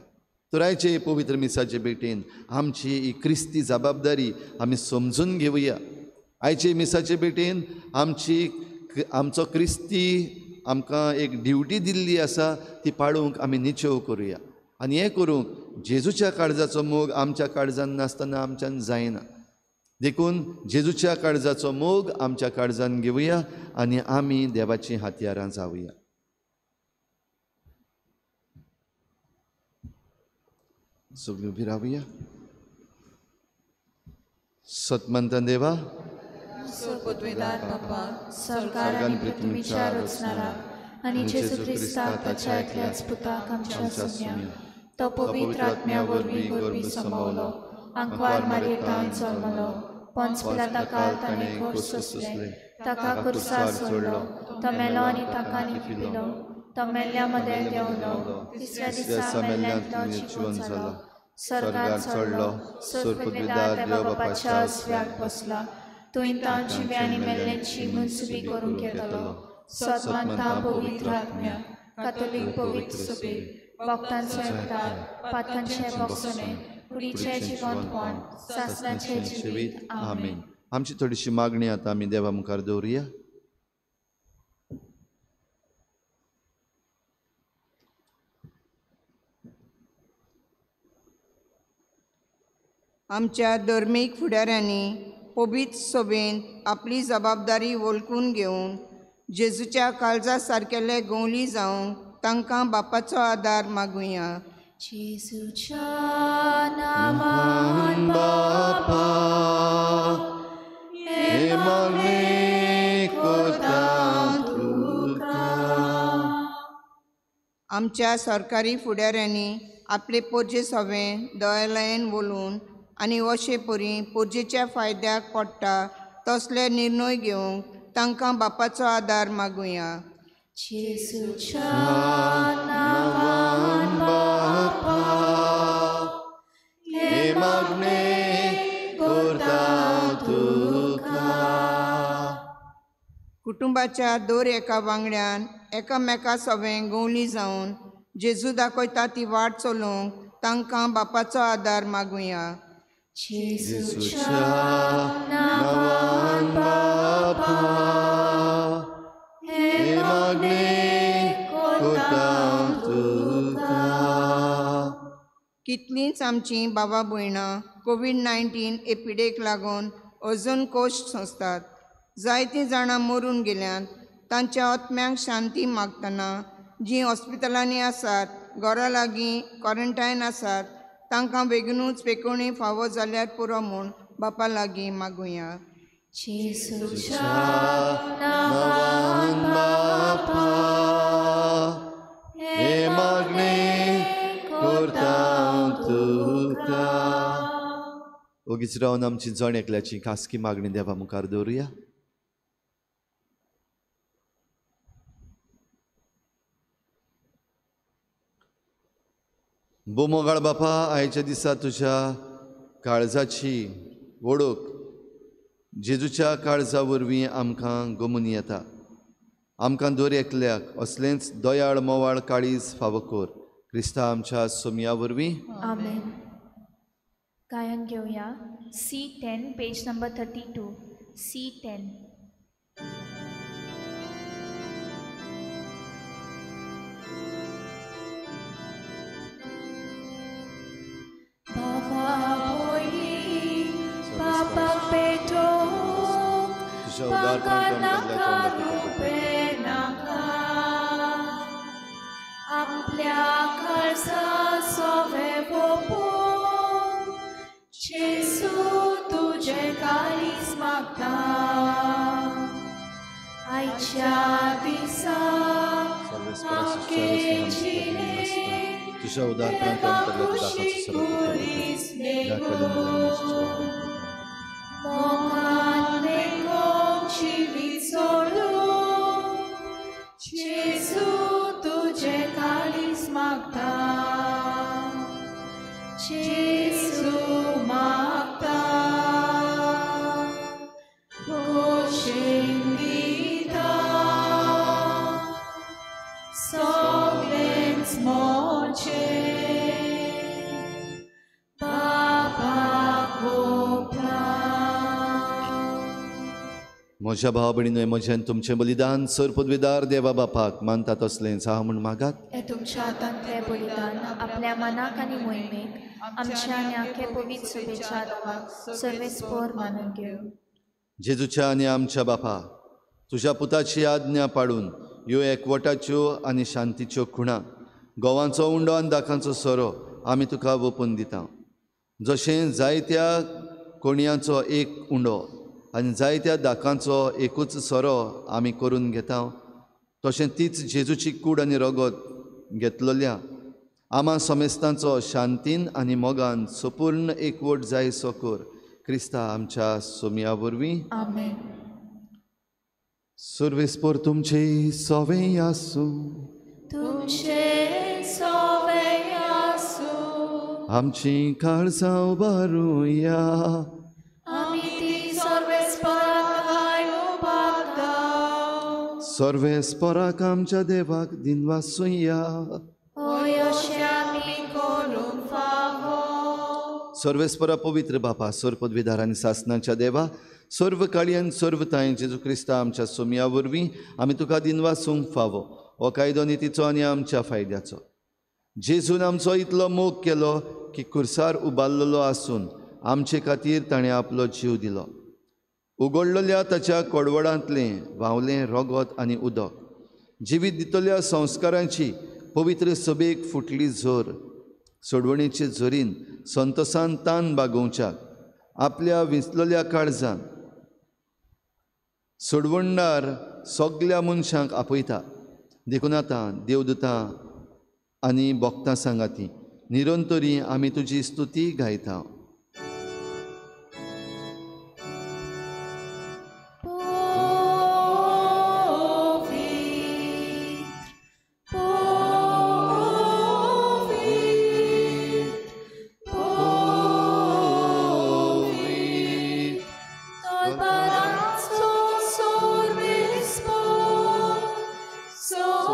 तर आयचे पवित्र मिसाचे भेटेन आमची ही क्रिस्ती जबाबदारी आमी समजून घेवया. आयचे मिसाचे भेटेन आमचो क्रिस्ती आमकां एक ड्युटी दिल्ली आसा ती पाळूंक आमी निचेव करुया. आनी हें करूंक जेजूच्या काळजाचो मोग आमच्या काळजान नासतना आमच्यान जायना. देखून जेजूच्या काळजाचो मोग आमच्या काळजान घेवया आनी आमी देवाची हातयारां जावया. सगळीं उबी रावया. सतमंत देवा, पदवीदार बापा, सरकार आनी पृथ्वीच्या रचणारा आनी जेजू क्रिस्ता ताच्या एकल्याच पुताक आमच्या सुम्या, तो पवित्र आत्म्या वरवीं गर्भी समवलो, आंकवार मारयेंतान जल्मलो, पोंच पिलाता काळ ताणें खोस सोंसले, ताका खुर्सार सोडलो, तो मेलो आनी ताका न्हिदपिलो, तो मेल्ल्या मदें देंवलो, तिसऱ्या दिसा मेल्ल्यांतलो जिवंत जालो, स्वर्गांत चडलो, पदवीदार देवा बापाच्या उजव्याक बसला, थंय तां जिवे आनी मेल्ल्यांची मुनसुबी करूंक येतलो. सतमंतां पवित्र आत्म्या, कातोलीक पवित्र सभे, भक्तांचो एकठांय, पातकांचें भोगसणें, कुडीचें जिवंतपण, सासणाचें जिवीत. आमेन. आमची थोडीशी मागणी आतां आमी देवा मुखार दवरुया. आमच्या धर्मीक फुडाऱ्यांनी पवित्र सभेंत आपली जबाबदारी वळखून घेवन जेजूच्या काळजा सारकेले गवली जावंक तांकां बापाचो आदार मागुया. जेजूच्या नांवान बापा, हे मागणे करता तुका. आमच्या सरकारी फुडाऱ्यांनी आपले पोरजे सभें दयालयेन बोलून आनी अशे परी पोरजेच्या फायद्याक पडटा तसले निर्णय घेवंक तांकां बापाचो आदार मागुया. जेजूच्या नांवान बापा, हे मागणे करता तुका. कुटुंबाच्या दर एका वांगड्यान एकामेका सवें गवली जावन जेजू दाखयता ती वाट चलोवंक तांकां बापाचो आदार मागुया. जेजूच्या नांवान बापा हे मागणे कोरता तुका. कितलींच आमची बाबा भयणां कोविड-19 एपिडेक लागून अजून कोश्ट सोंसतात. जायतीं जाणां मरून गेल्यांत. तांच्या आत्म्यांक शांती मागतना जीं हॉस्पिटलांनी आसात, घरा लागीं क्वॉरंटायन आसात, तांकां बेगीनूच पेकोवणी फावो जाल्यार पुरो म्हूण बापा लागीं मागुया. जेजूच्या नांवान बापा हे मागणे कोरता तुका. ओगीच रावन आमची जण एकल्याची खासकी मागणी देवा मुखार दवरुया. बोमोगाळ बापा, आयच्या दिसा तुज्या काळजाची वळख जेजूच्या काळजा वरवीं आमकां गमून येता. आमकां दर एकल्याक असलेंच दयाळ मोवाळ काळीज फावो कर. क्रिस्ता आमच्या सोमया वरवीं. आमेन. गायन घेऊया C10 पेज नंबर 32. C10. तुझ्या आपल्या काळजा सोवे भोपून जेजू तुझे काळीज मागता. आयच्या दिसा आमचे जिणे तुझ्या उदारपणांत मोगान लेगोन जिवीत सोडून जेजू तुझे काळीज मागता. जेजू मागता गोशेन दिता सगळेंच मोचे बापाक भोगता. म्हज्या भाव भयणीनो, म्हजें तुमचें बलिदान सर पदवीदार देवा बापाक मानता तसलेंच आहा म्हूण मागात. हे तुमच्या हातांतलें बलिदान आपल्या मनाक आनी मोहिमेक आमच्या आनी आख्या पवित्र सभेच्या नांवाक सर्वेस्पोर मानून घेवं. जेजूच्या आनी आमच्या बापा, तुज्या पुताची आज्ञा पाळून ह्यो एकवटाच्यो आनी शांतीच्यो खुणा, गोवांचो उंडो आनी दाखांचो सोरो आमी तुका ओपून दिता. जशें जायत्या कोणयांचो एक उंडो आनी जायत्या दाखांचो एकूच सोरो आमी करून घेता, तशें तीच जेजूची कूड आनी रगत घेतलेल्या आमा समेस्तांचो शांतीन आनी मोगान संपूर्ण एकवट जायसो कर. क्रिस्ता आमच्या सोमया वरवीं. आमेन. सर्वेस्पोर तुमचे सोवें आसूं. तुमचे सोवें आसूं. आमची काळजां उबारुया. आमी ती सर्वेस्पराक उबारता. सर्वेस्पोराक आमच्या देवाक दिनवासुया. होय अशें आमी करूंक फावो. सर्वेस्परा पवित्र बापा, सर पदवीदार आनी सासणाच्या देवा, सर्व काळी आनी सर्व ताय जेजू क्रिस्ता आमच्या सोमया वरवीं आमी तुका दिनवासूंक फावो. हो कायदो नितीचो आनी आमच्या फायद्याचो. जेजून आमचो इतलो मोग केलो की खुर्सार उबारलेलो आसून आमचे खातीर ताणें आपलो जीव दिलो. उगडलेल्या ताच्या कडवडांतलें व्हांवलें रगत आनी उदक, जिवीत दितल्या संस्कारांची पवित्र सभेक फुटली झर, सोडवणेचे झरीन संतोसान तान बागोवच्याक आपल्या विंचलेल्या काळजान सोडवणदार सगल्या मनशांक आपयता. देखून आतां देवदूतां आनी भक्तां सांगाती निरंतरी आमी तुजी स्तुती गायता. So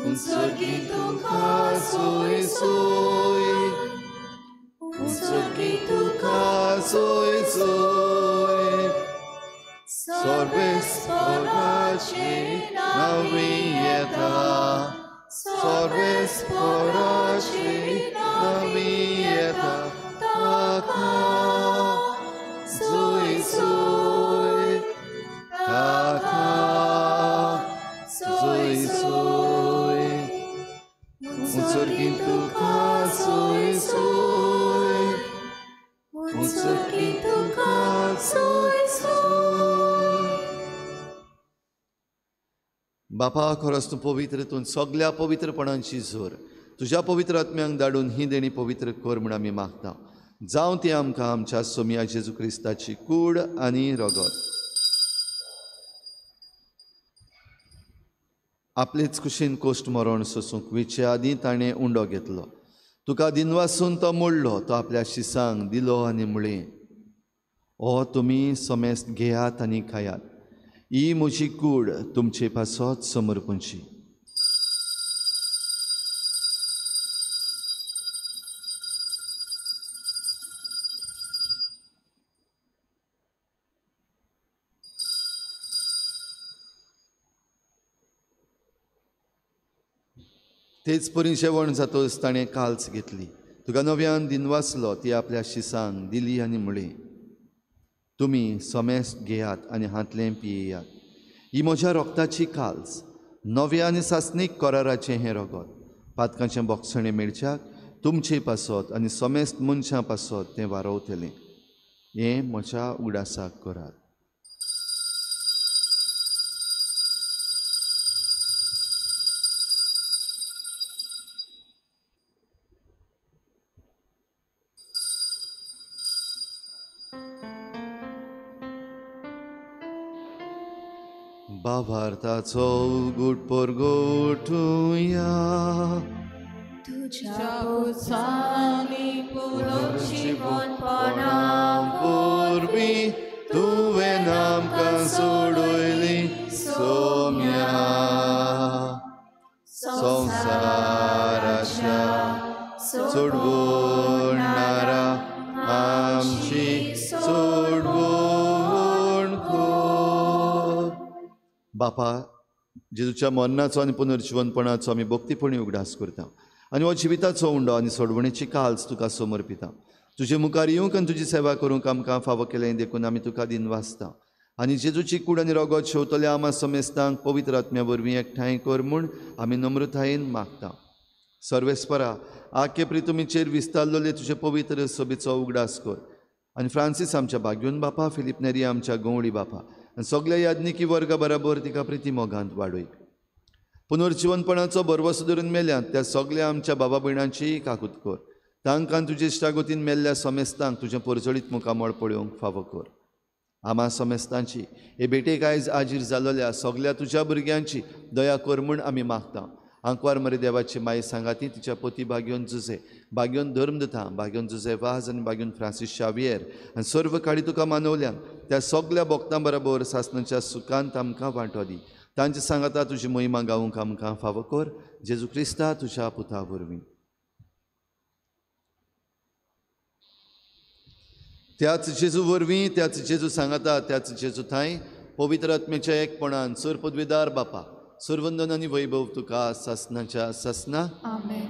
उत्सर्गी तुका सोय सोय उत्सर्गी तुका सोय सोय सर्वेस्पराचे नावी येता सर्वेस्पराचे नावी येता ताका सोय सोय ताका सोय सोय उत्सर्गी तुका सोय सोय उत्सर्गी तुका सोय सोय. बापा खरोच तूं पवित्र, तूं सगळ्या पवित्रपणांची जोर तुज्या पवित्र आत्म्यांक धाडून ही देणी पवित्र कर म्हूण आमी मागता. जावं ती आमकां आमच्या सोमिया जेजू क्रिस्ताची कूड आनी रगत. आपलेच कुशीन कोश्ट मरण सोसूंक विचे आदीं ताणें उंडो घेतलो. तुका दिनवासून तो मोडलो, तो आपल्या शिसांक दिलो आनी म्हळें, ओ तुमी समेस्त घेयात आनी खायात, ही म्हजी कूड तुमचे पासत समर्पूंची. तेच परी जेवण जातोच ताणें काल्स घेतली. तुका नव्यान दिनवासलो, ती आपल्या शिसांक दिली आनी म्हळें, तुमी समेस्त घेयात आनी हातलें पियेयात, ही म्हज्या रोगताची काल्स, नव्या आनी सासणीक कराराचें हें रगत. पातकाचें बोगसणें मेळच्याक तुमचे पासत आनी समेस्त मनशां पासत तें वारवतलें. हें म्हज्या उगडासाक करात. भावार्थाचो उगूट परगोटुया. तुझ्या पुरसांनी पुनर्जीवनपणा वरवीं तुवें आमकां सोडयली सोम्या. संवसाराच्या सोडवणारा आमची सोडवण कर. बापा, जेजूच्या मरणाचो आनी पुनर्जीवनपणाचो आमी भक्तीपणी उगडास करता आनी हो जिविताचो उंडो आनी सोडवणेची काल्स तुका समर्पिता. तुजे मुखार येवंक आनी तुजी सेवा करूंक आमकां फावो केलें देखून आमी तुका दिनवासता. आनी जेजूची कूड आनी रगत शेवतल्या आमा समेस्तांक पवित्र आत्म्या वरवीं एकठांय कर म्हूण आमी नम्रतायेन मागता. सर्वेस्परा, आख्खे प्रितुमीचेर विस्तारलोले तुजे पवित्र सोबीचो उगडास कर. आनी फ्रांसीस आमच्या बाग्यून बापा, फिलीप नेरी आमच्या गवळी बापा आनी सगळ्या याज्ञिकी वर्गा बराबर तिका प्रिती मोगांत वाडय. पुनर्जीवनपणाचो बरवसो धरून मेल्यांत त्या सगळ्या आमच्या बाबा भयणांची काकूत कर. तांकां तुजे इश्टागोतीन मेल्ल्या समेस्तांक तुजें परजळीत मुखामळ पळोवंक फावो कर. आमा समेस्तांची हे भेटेक आयज आजीर जालोल्या सगळ्या तुज्या भुरग्यांची दया कर म्हूण आमी मागता. आंकवार मरे देवाची माई सांगाती, तिच्या पती बाग्योन जुजे, बाग्योन धर्मदता, बाग्योन जुजे वाज आनी बाग्योन फ्रांसीस शावियर आनी सर्व काळी तुका मानवल्यान त्या सगळ्या भक्तां बरोबर सासणाच्या सुखांत आमकां वांटो दी. तांची सांगाता तुजी महिमा गावूंक आमकां फावो कर. जेजू क्रिस्ता तुज्या पुता वरवीं. त्याच जेजू वरवीं, त्याच जेजू सांगाता, त्याच जेजू थंय पवित्र आत्म्याच्या एकपणान सर पदवीदार बापा, सर्वंदन आनी वैभव तुका सासणाच्या सासना. आमेन.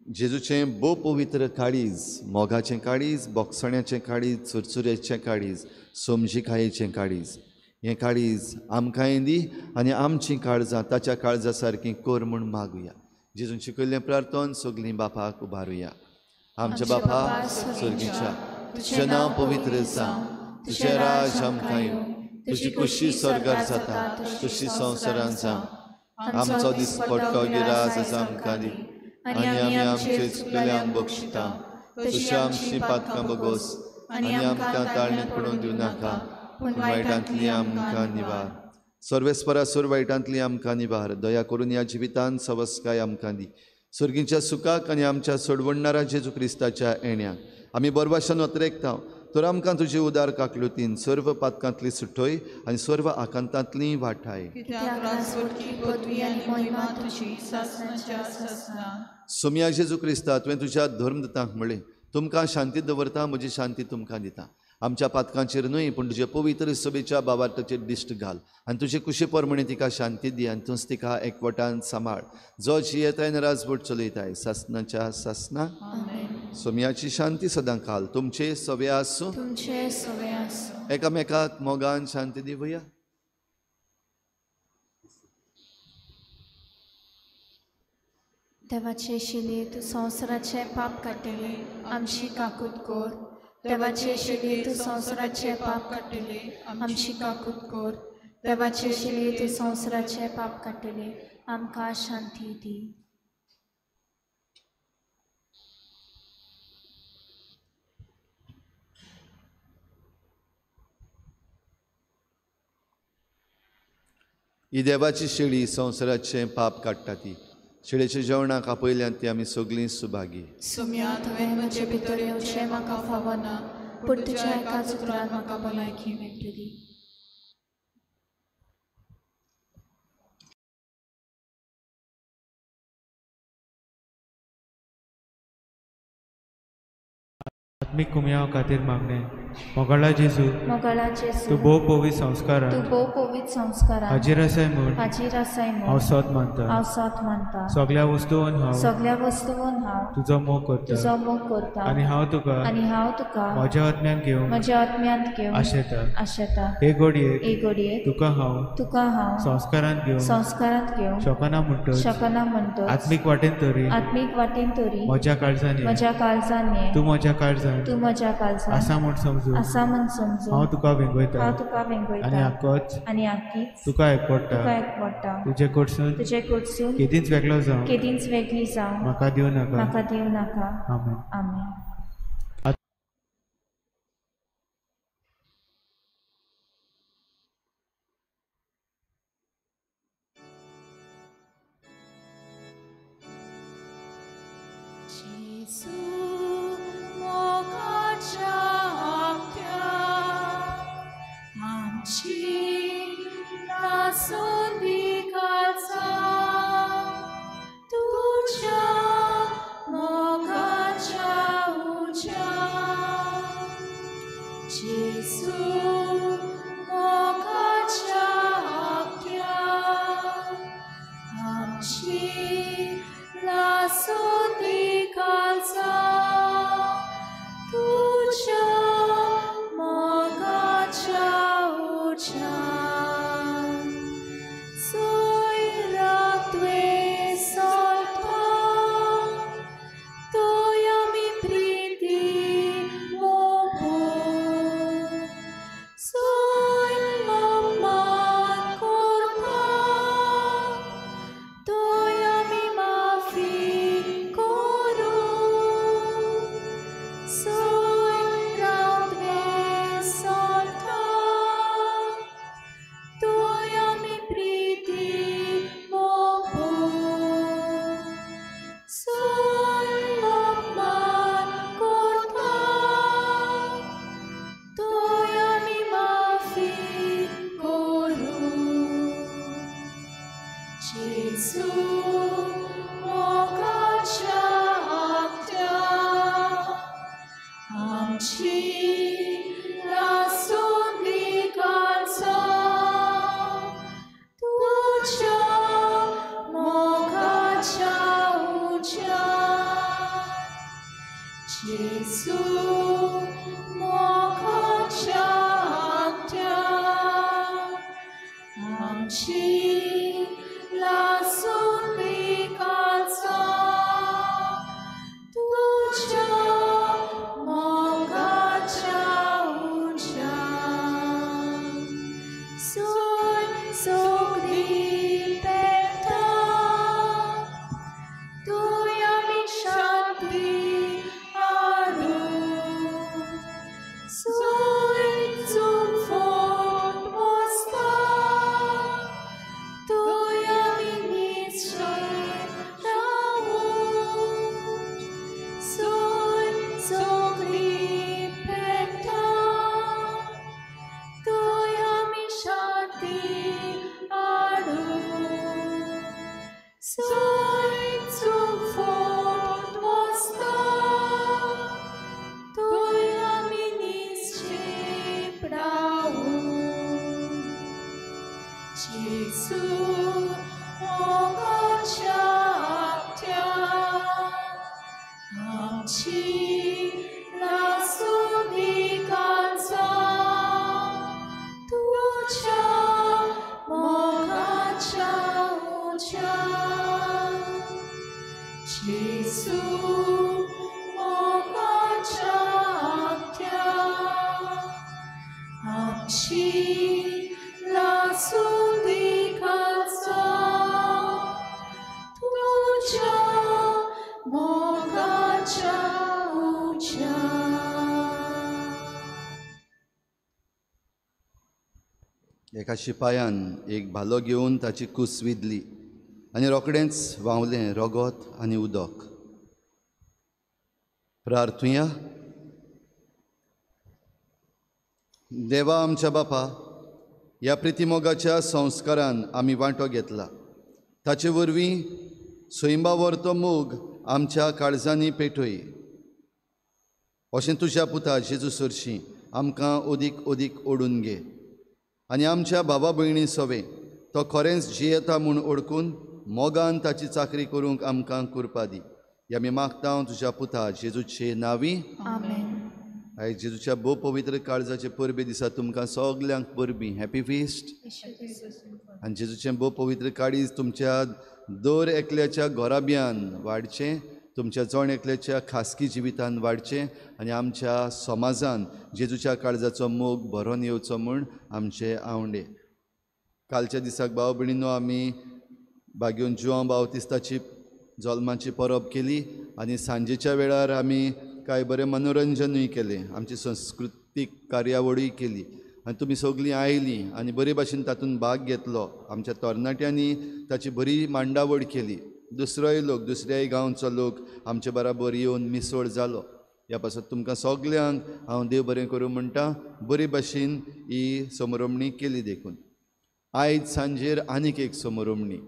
जेजूचें बो पवित्र काळीज, मोगाचें काळीज, बोगसण्याचें काळीज, चुरचुऱ्याचें काळीज, समजिकायेचें काळीज, हें काळीज आमकांय दी आनी आमचीं काळजां ताच्या काळजा सारकीं कर म्हूण मागुया. जेजून शिकयल्लें प्रार्थन सगळीं बापाक उबारुया. आमच्या बापा सर्गीच्या, तुजें नांव पवित्र जावं, तुजें राज आमकां येवं, तुजी कुशी स्वर्गार जाता तशी संवसारांत जावं. आमचो दिसपट्टो गिराज आसा आमकां दी आनी आमी आमचे चुकलेल्यांक बक्षिता. तशी आमची पातकां बगोस आनी आमकां ताळणेंत पडूंक दिवं नाका, पूण वायटांतली आमकां निवार. सर्वेस्परा सुर वायटांतली आमकां निवार. दया करून ह्या जिवितांत सवस्काय आमकां दी. सर्गीच्या सुखाक आनी आमच्या सोडवणारा जेजू क्रिस्ताच्या येण्याक आमी बरभाशान वतरेकता. तर आमकां तुजी उदार काकलुतीन सर्व पातकांतली सुटोय आनी सर्व आकांतांतली वाटाय. कित्याक राजवटी पदवी आनी महिमा तुजी सासणाच्या सासना. सोम्या जेजू क्रिस्ता तुवें तुज्या धर्मदतांक म्हणलें, तुमकां शांती दवरता, म्हजी शांती तुमकां दिता. आमच्या पातकांचेर न्हय पूण तुजे पवित्र सभेच्या बाबार्ताचेर दिश्ट घाल आनी तुजे कुशी परमणे तिका शांती दी आनी तूंच तिका एकवटान सांबाळ, जो जियेताय राजवट चलयताय सासनाच्या सासना. सोम्याची शांती सदां घाल तुमचे सवे आसूं. तुमचे सवे आसूं. एकामेकाक मोगान शांती दिवया. देवाचे शिलेत संवसाराचे पाप काडटले, आमची काकूट कोर. देवाचे शिलेत संवसाराचे पाप काडटले, आमची काकूट कोर. देवाचे शिलेत संवसाराचे पाप काडटले, आमकां शांती दी. ही देवाची शेळी संवसाराचे पाप काडटा ती. शेळेच्या जेवणाक आपयल्यात ती आमी सगळीं सुभागी. सोम्या तुवें म्हजे भितर येवचें म्हाका फावना, पूण तुज्या एकाच उतरान म्हाका भलायकी मेळटली. आत्मीक कुमयाव खातीर मागणें. मोगाळा जेजू, मोगाळा जेजू, तूं भोव पवित संस्कारान तूं भोव पवित संस्कारान हाजीर आसाय म्हूण हाजीर आसाय हांव म्हूण सोत मानता. हांव साथ मानता. सगळ्या वस्तूंवन हांव सगळ्या वस्तूंवन हांव तुजो मोग करता तुजो मोग करता आनी हांव तुका म्हज्या आत्म्यान घेवंक म्हज्या आत्म्यांत घेवंक आशेता. हे घडयेक हे घडयेक तुका हांव संस्कारांत घेवंक शकना म्हणटच आत्मीक वाटेन तरी म्हज्या काळजान ये. तूं म्हज्या काळजान आसा म्हूण समजून हांव तुका वेंगयता आनी आक्कोच तुका एकवडटा. तुजे कडसून केदींच वेगळो जावं म्हाका दिवं नाका. आमेन. तुझ्या मोगाच्या Zug fort mosta, Twoja ministrzy brału. Jezu, ogacia Tja, Amci nasudnikanca, Tucia mogacia ucia. Jezu, ogacia Tja, Amci nasudnikanca, Tucia mogacia ucia. एका शिपायान एक भालो घेवन ताची कूस विदली आनी रोखडेंच व्हांवलें रगत आनी उदक. प्रार्थुया. देवा आमच्या बापा, ह्या प्रितीमोगाच्या संस्कारान आमी वांटो घेतला. ताचे वरवीं स्वयंभावर तो मोग आमच्या काळजांनी पेटय. अशें तुज्या पुता जेजू सरशी आमकां ओदीक ओदीक ओडून घे आनी आमच्या भावा भयणी सवे तो खरेंच जियेता म्हूण ओळखून मोगान ताची चाकरी करूंक आमकां कुरपा दी. ह्या आमी मागता तुज्या पुता जेजूचे नांवी. आमेन. आयज जेजूच्या भोव पवित्र काळजाचे परबे दिसा तुमकां सगल्यांक परबीं हॅपी फिस्ट. आनी जेजूचें भोव पवित्र काळीज तुमच्या दर एकल्याच्या घोराब्यान वाडचें, तुमच्या जण एकल्याच्या खासगी जिवितान वाडचें आनी आमच्या समाजान जेजूच्या काळजाचो मोग भरोन येवचो म्हूण आमचे आवंडे. कालच्या दिसाक भाव भयणीनो आमी बागेवन जुआंव बावतिस्ताची जल्माची परब केली आनी सांजेच्या वेळार आमी कांय बरें मनोरंजनूय केलें, आमची संस्कृतीक कार्यावळूय केली आनी तुमी सगळीं आयलीं आनी बरे भाशेन तातूंत भाग घेतलो. आमच्या तरणाट्यांनी ताची बरी मांडावळ केली. दुसरोय लोक, दुसऱ्याय गांवचो लोक आमचे बराबर येवन मिसळ जालो. ह्या पासत तुमकां सगल्यांक हांव देव बरें करूं म्हणटा. बरे भाशेन ही समरमणी केली देखून. आयज सांजेर आनीक एक समरमणी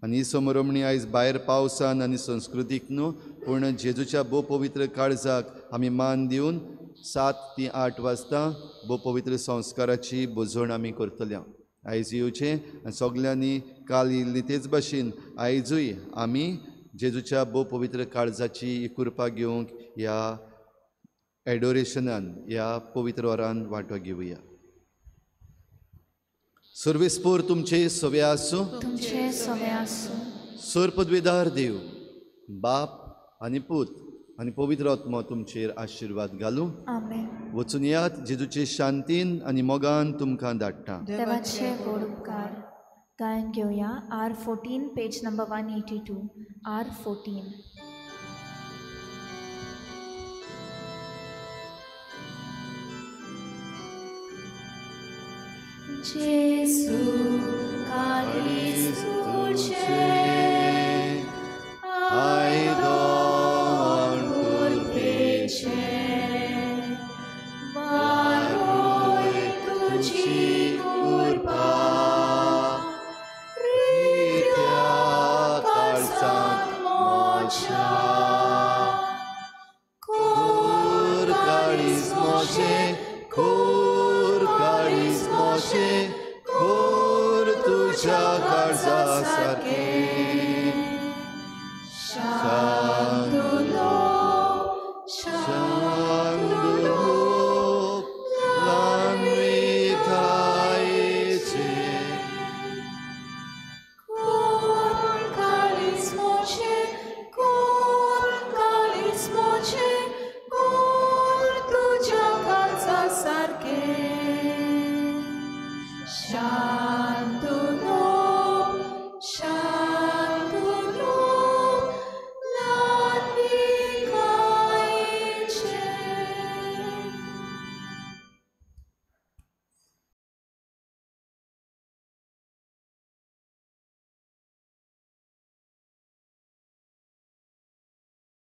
आनी ही समरमणी आयज भायर पावसान आनी संस्कृतीक न्हू पूण जेजूच्या भोव पवित्र काळजाक आमी मान दिवन 7 ते 8 वाजता भोव पवित्र संस्काराची बोजवण आमी करतल्या. आयज येवचें आनी सगल्यांनी काल येयल्ली तेच भाशेन आयजूय आमी जेजूच्या भोव पवित्र काळजाची कृपा घेवंक ह्या एडोरेशनान, ह्या पवित्र वरान वांटो घेवया. सर्वेस्पोर तुमचे सवे आसूं. तुमचे सवे आसूं. सर्पद्वेदार देव बाप आनी पूत आनी पवित्र आत्मा तुमचेर आशिर्वाद घालूं. आमेन. वचून यात जेजूचे शांतीन आनी मोगान तुमकां धाडटा. देवाचे गोड उपकार. गायन घेवया R14 page number 182. R14. Jesu, cáliz dulce